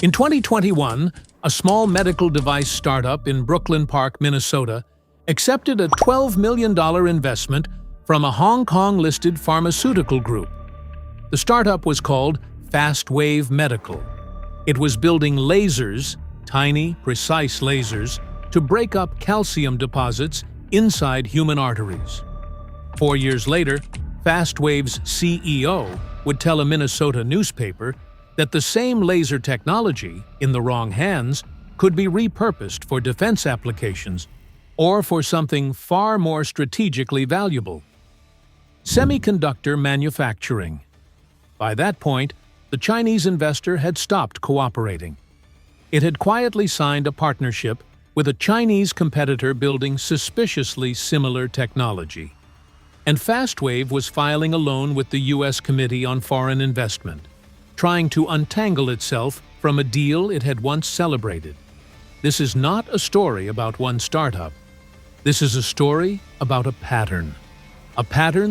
In 2021, a small medical device startup in Brooklyn Park, Minnesota, accepted a $12 million investment from a Hong Kong-listed pharmaceutical group. The startup was called FastWave Medical. It was building lasers, tiny, precise lasers, to break up calcium deposits inside human arteries. 4 years later, FastWave's CEO would tell a Minnesota newspaper that the same laser technology, in the wrong hands, could be repurposed for defense applications or for something far more strategically valuable: semiconductor manufacturing. By that point, the Chinese investor had stopped cooperating. It had quietly signed a partnership with a Chinese competitor building suspiciously similar technology. And FastWave was filing a loan with the U.S. Committee on Foreign Investment, trying to untangle itself from a deal it had once celebrated. This is not a story about one startup. This is a story about a pattern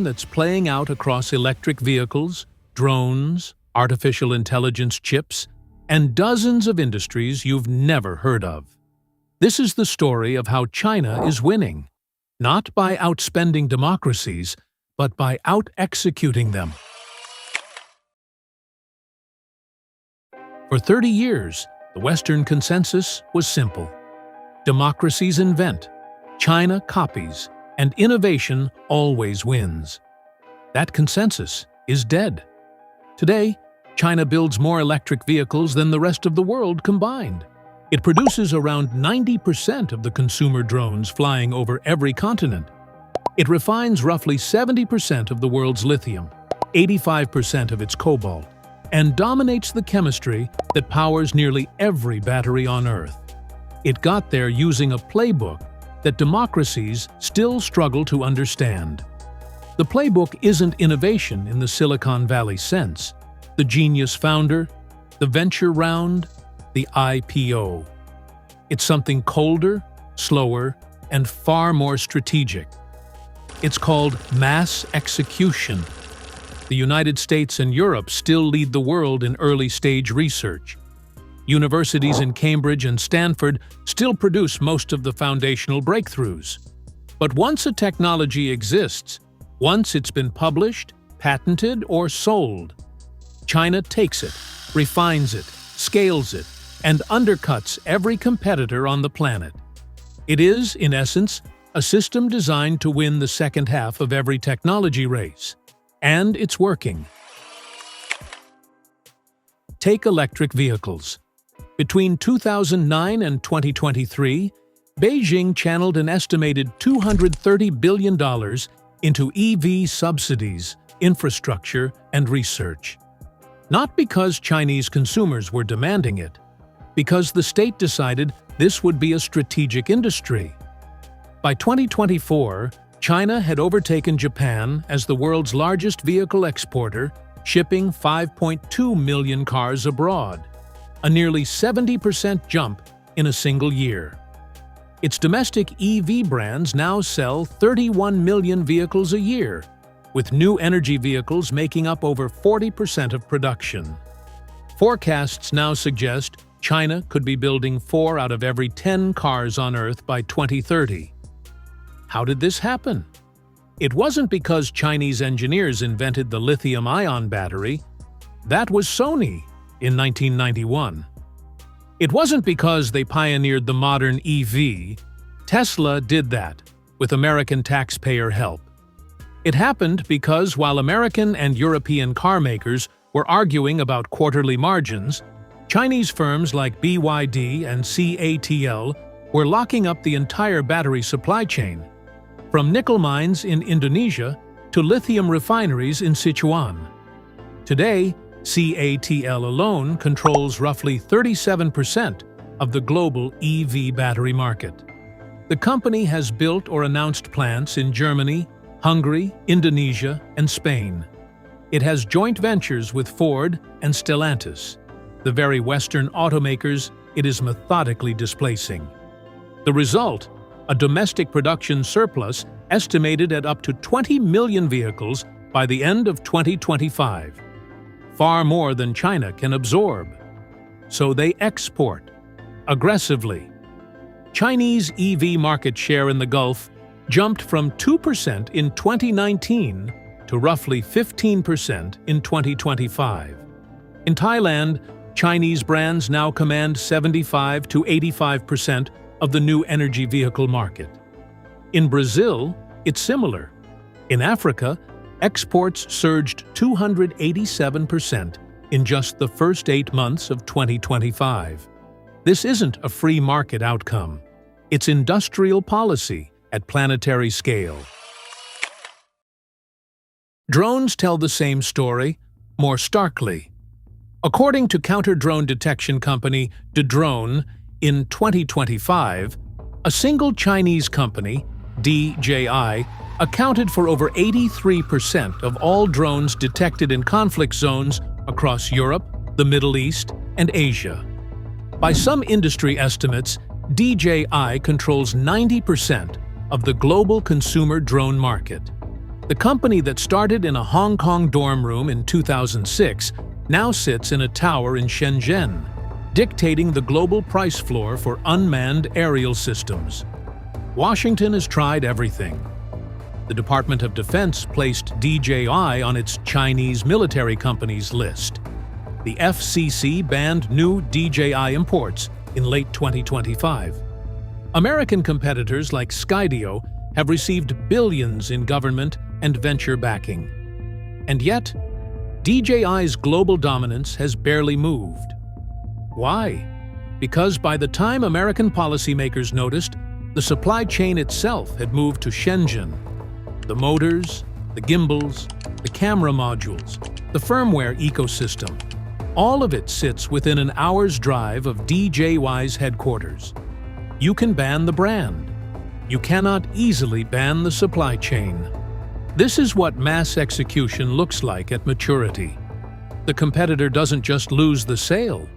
that's playing out across electric vehicles, drones, artificial intelligence chips, and dozens of industries you've never heard of. This is the story of how China is winning, not by outspending democracies, but by out-executing them. For 30 years, the Western consensus was simple: democracies invent, China copies, and innovation always wins. That consensus is dead. Today, China builds more electric vehicles than the rest of the world combined. It produces around 90% of the consumer drones flying over every continent. It refines roughly 70% of the world's lithium, 85% of its cobalt, and dominates the chemistry that powers nearly every battery on Earth. It got there using a playbook that democracies still struggle to understand. The playbook isn't innovation in the Silicon Valley sense: the genius founder, the venture round, the IPO. It's something colder, slower, and far more strategic. It's called mass execution. The United States and Europe still lead the world in early-stage research. Universities in Cambridge and Stanford still produce most of the foundational breakthroughs. But once a technology exists, once it's been published, patented, or sold, China takes it, refines it, scales it, and undercuts every competitor on the planet. It is, in essence, a system designed to win the second half of every technology race. And it's working. Take electric vehicles. Between 2009 and 2023, Beijing channeled an estimated $230 billion into EV subsidies, infrastructure, and research. Not because Chinese consumers were demanding it, because the state decided this would be a strategic industry. By 2024, China had overtaken Japan as the world's largest vehicle exporter, shipping 5.2 million cars abroad, a nearly 70% jump in a single year. Its domestic EV brands now sell 31 million vehicles a year, with new energy vehicles making up over 40% of production. Forecasts now suggest China could be building 4 out of every 10 cars on Earth by 2030. How did this happen? It wasn't because Chinese engineers invented the lithium-ion battery. That was Sony in 1991. It wasn't because they pioneered the modern EV. Tesla did that, with American taxpayer help. It happened because while American and European car makers were arguing about quarterly margins, Chinese firms like BYD and CATL were locking up the entire battery supply chain, from nickel mines in Indonesia to lithium refineries in Sichuan. Today, CATL alone controls roughly 37% of the global EV battery market. The company has built or announced plants in Germany, Hungary, Indonesia, and Spain. It has joint ventures with Ford and Stellantis, the very Western automakers it is methodically displacing. The result? A domestic production surplus estimated at up to 20 million vehicles by the end of 2025. Far more than China can absorb. so they export aggressively. Chinese EV market share in the Gulf jumped from 2% in 2019 to roughly 15% in 2025. In Thailand, Chinese brands now command 75 to 85% of the new energy vehicle market. In Brazil, it's similar. In Africa, exports surged 287% in just the first 8 months of 2025. This isn't a free market outcome. It's industrial policy at planetary scale. Drones tell the same story, more starkly. According to counter-drone detection company Drone, in 2025, a single Chinese company, DJI, accounted for over 83% of all drones detected in conflict zones across Europe, the Middle East, and Asia. By some industry estimates, DJI controls 90% of the global consumer drone market. The company that started in a Hong Kong dorm room in 2006 now sits in a tower in Shenzhen, dictating the global price floor for unmanned aerial systems. Washington has tried everything. The Department of Defense placed DJI on its Chinese military companies list. The FCC banned new DJI imports in late 2025. American competitors like Skydio have received billions in government and venture backing. And yet, DJI's global dominance has barely moved. Why? Because by the time American policymakers noticed, the supply chain itself had moved to Shenzhen. The motors, the gimbals, the camera modules, the firmware ecosystem, all of it sits within an hour's drive of DJI's headquarters. You can ban the brand. You cannot easily ban the supply chain. This is what mass execution looks like at maturity. The competitor doesn't just lose the sale.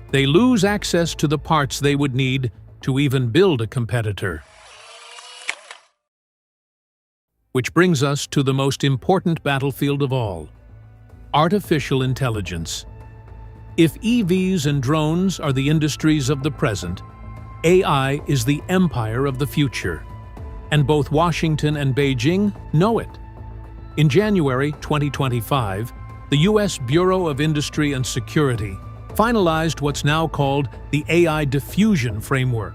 They lose access to the parts they would need to even build a competitor. Which brings us to the most important battlefield of all: artificial intelligence. If EVs and drones are the industries of the present, AI is the empire of the future. And both Washington and Beijing know it. In January 2025, the U.S. Bureau of Industry and Security finalized what's now called the AI Diffusion Framework,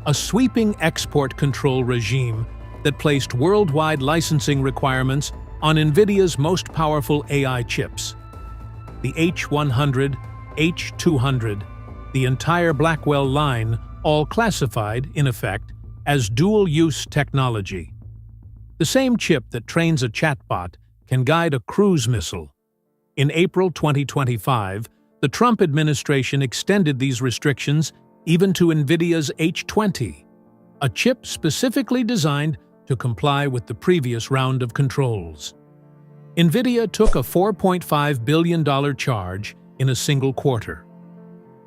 a sweeping export control regime that placed worldwide licensing requirements on NVIDIA's most powerful AI chips. The H100, H200, the entire Blackwell line, all classified, in effect, as dual-use technology. The same chip that trains a chatbot can guide a cruise missile. In April 2025, the Trump administration extended these restrictions even to NVIDIA's H20, a chip specifically designed to comply with the previous round of controls. NVIDIA took a $4.5 billion charge in a single quarter.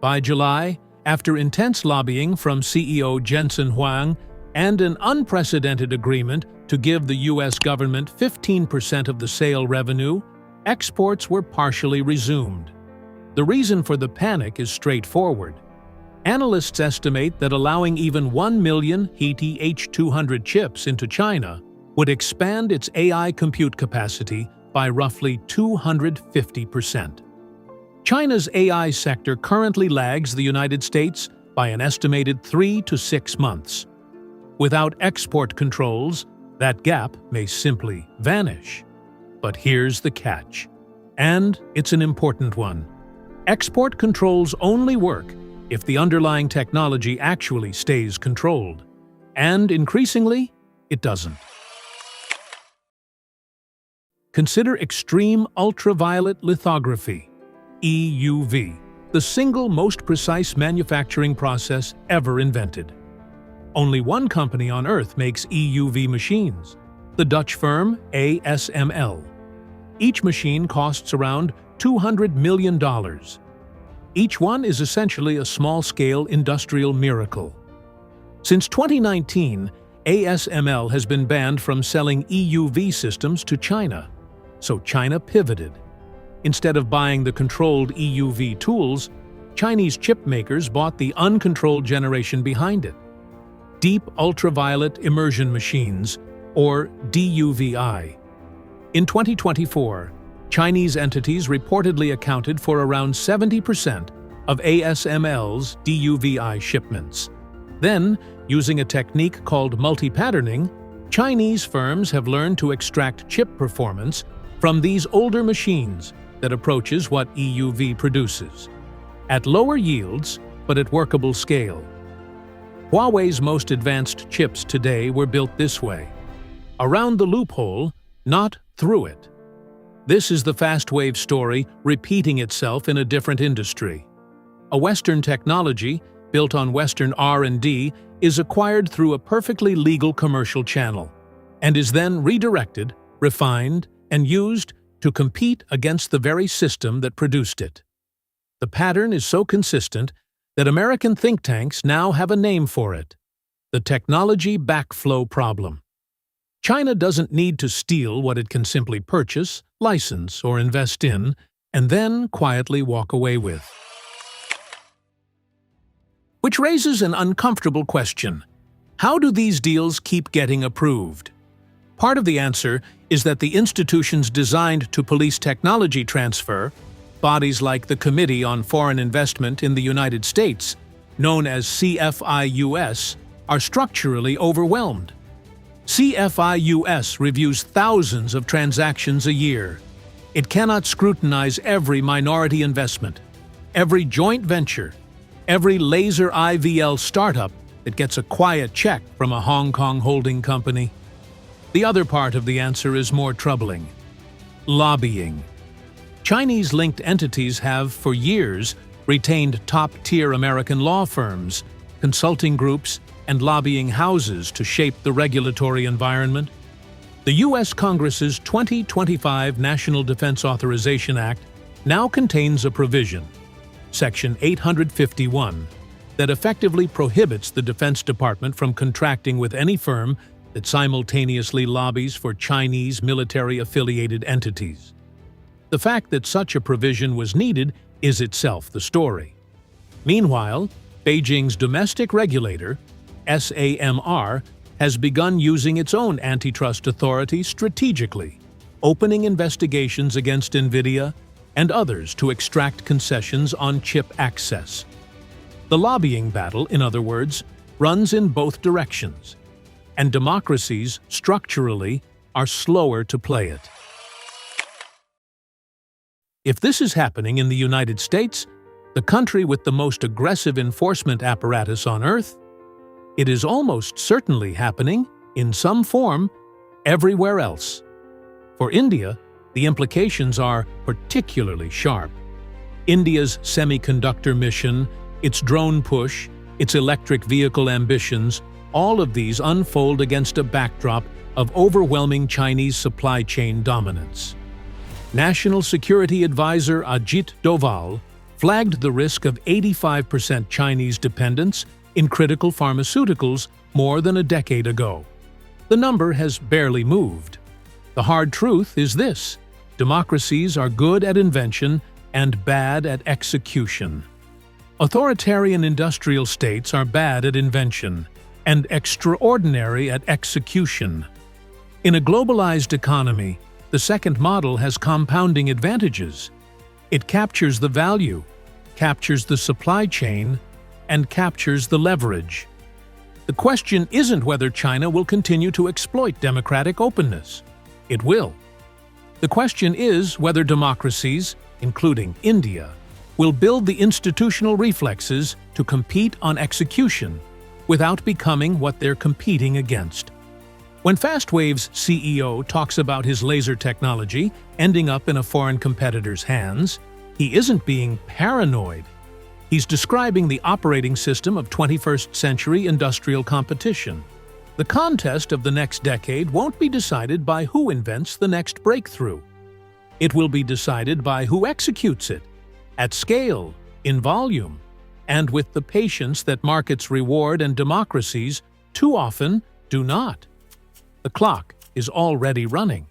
By July, after intense lobbying from CEO Jensen Huang and an unprecedented agreement to give the U.S. government 15% of the sale revenue, exports were partially resumed. The reason for the panic is straightforward. Analysts estimate that allowing even 1 million HETI H200 chips into China would expand its AI compute capacity by roughly 250%. China's AI sector currently lags the United States by an estimated 3 to 6 months. Without export controls, that gap may simply vanish. But here's the catch. And it's an important one. Export controls only work if the underlying technology actually stays controlled. And increasingly, it doesn't. Consider extreme ultraviolet lithography, EUV, the single most precise manufacturing process ever invented. Only one company on Earth makes EUV machines, the Dutch firm ASML. Each machine costs around $200 million. Each one is essentially a small-scale industrial miracle. Since 2019, ASML has been banned from selling EUV systems to China, so China pivoted. Instead of buying the controlled EUV tools, Chinese chip makers bought the uncontrolled generation behind it. Deep ultraviolet immersion machines, or DUVI. In 2024, Chinese entities reportedly accounted for around 70% of ASML's DUVI shipments. Then, using a technique called multi-patterning, Chinese firms have learned to extract chip performance from these older machines that approaches what EUV produces, at lower yields but at workable scale. Huawei's most advanced chips today were built this way, around the loophole, not through it. This is the fast-wave story repeating itself in a different industry. A Western technology, built on Western R&D, is acquired through a perfectly legal commercial channel, and is then redirected, refined, and used to compete against the very system that produced it. The pattern is so consistent that American think tanks now have a name for it: the technology backflow problem. China doesn't need to steal what it can simply purchase, license, or invest in, and then quietly walk away with. Which raises an uncomfortable question. How do these deals keep getting approved? Part of the answer is that the institutions designed to police technology transfer, bodies like the Committee on Foreign Investment in the United States, known as CFIUS, are structurally overwhelmed. CFIUS reviews thousands of transactions a year. It cannot scrutinize every minority investment, every joint venture, every laser IVL startup that gets a quiet check from a Hong Kong holding company. The other part of the answer is more troubling: lobbying. Chinese-linked entities have, for years, retained top-tier American law firms, consulting groups, and lobbying houses to shape the regulatory environment. The U.S. Congress's 2025 National Defense Authorization Act now contains a provision, Section 851, that effectively prohibits the Defense Department from contracting with any firm that simultaneously lobbies for Chinese military-affiliated entities. The fact that such a provision was needed is itself the story. Meanwhile, Beijing's domestic regulator, SAMR, has begun using its own antitrust authority strategically, opening investigations against NVIDIA and others to extract concessions on chip access. The lobbying battle, in other words, runs in both directions, and democracies, structurally, are slower to play it. If this is happening in the United States, the country with the most aggressive enforcement apparatus on Earth, it is almost certainly happening, in some form, everywhere else. For India, the implications are particularly sharp. India's semiconductor mission, its drone push, its electric vehicle ambitions, all of these unfold against a backdrop of overwhelming Chinese supply chain dominance. National Security Advisor Ajit Doval flagged the risk of 85% Chinese dependence in critical pharmaceuticals more than a decade ago. The number has barely moved. The hard truth is this: democracies are good at invention and bad at execution. Authoritarian industrial states are bad at invention and extraordinary at execution. In a globalized economy, the second model has compounding advantages. It captures the value, captures the supply chain, and captures the leverage. The question isn't whether China will continue to exploit democratic openness. It will. The question is whether democracies, including India, will build the institutional reflexes to compete on execution without becoming what they're competing against. When Fastwave's CEO talks about his laser technology ending up in a foreign competitor's hands, he isn't being paranoid. He's describing the operating system of 21st century industrial competition. The contest of the next decade won't be decided by who invents the next breakthrough. It will be decided by who executes it, at scale, in volume, and with the patience that markets reward and democracies too often do not. The clock is already running.